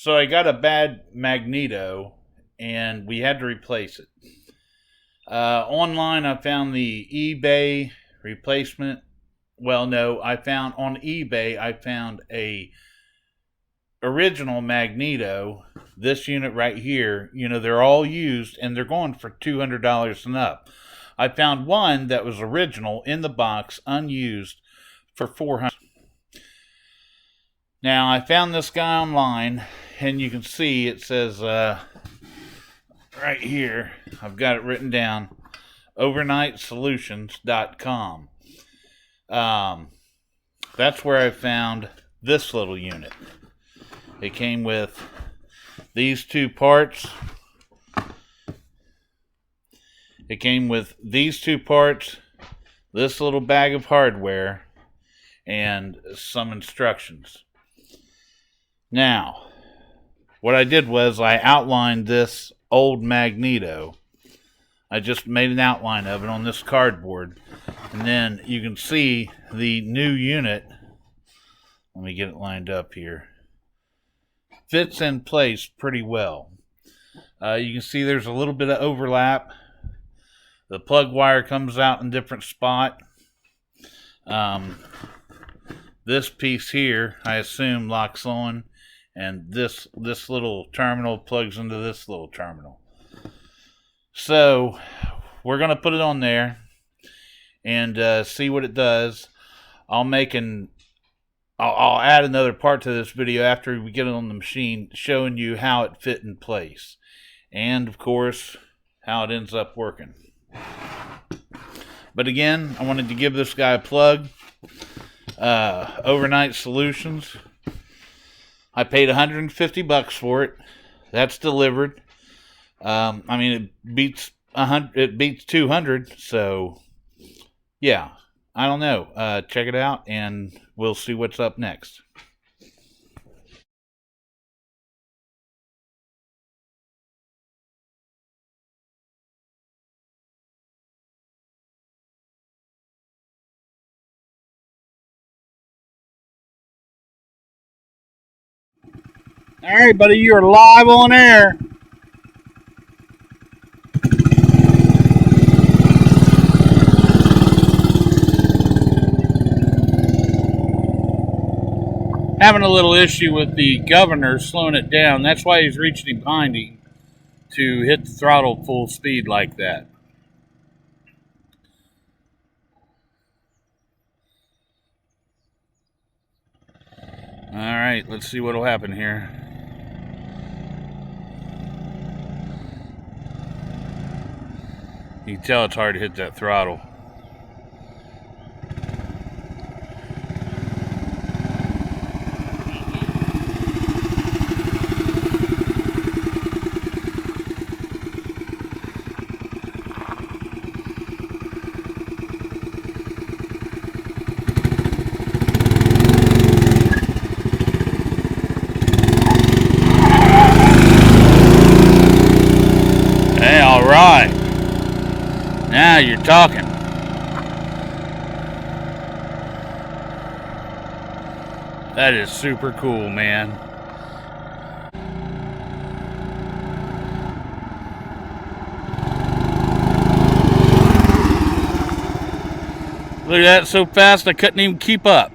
So I got a bad Magneto, and we had to replace it. Online, I found the eBay replacement. Well, no, I found on eBay. I found a original Magneto. This unit right here. You know, they're all used, and they're going for $200 and up. I found one that was original in the box, unused, for $400. Now, I found this guy online, and you can see it says right here, I've got it written down, overnightsolutions.com. That's where I found this little unit. It came with these two parts. It came with these two parts, this little bag of hardware, and some instructions. Now, what I did was I outlined this old Magneto. I just made an outline of it on this cardboard. And then you can see the new unit. Let me get it lined up here. Fits in place pretty well. You can see there's a little bit of overlap. The plug wire comes out in a different spot. This piece here, I assume, locks on. And this little terminal plugs into this little terminal. So we're going to put it on there and see what it does. I'll add another part to this video after we get it on the machine, showing you how it fit in place. And, of course, how it ends up working. But again, I wanted to give this guy a plug. Overnight Solutions. I paid $150 for it. That's delivered. I mean, it beats 100. It beats 200. So, yeah, I don't know. Check it out, and we'll see what's up next. All right, buddy, you're live on air. Having a little issue with the governor slowing it down. That's why he's reaching behind him to hit the throttle full speed like that. All right, let's see what'll happen here. You can tell it's hard to hit that throttle. Hey, all right. Now you're talking. That is super cool, man. Look at that, so fast I couldn't even keep up.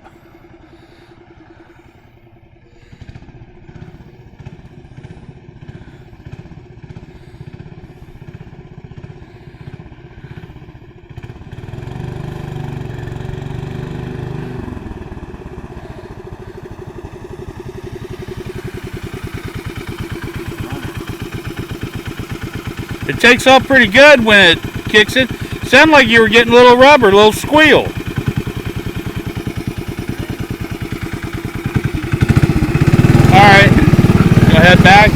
It takes off pretty good when it kicks it. Sounded like you were getting a little rubber, a little squeal. Alright, go ahead back.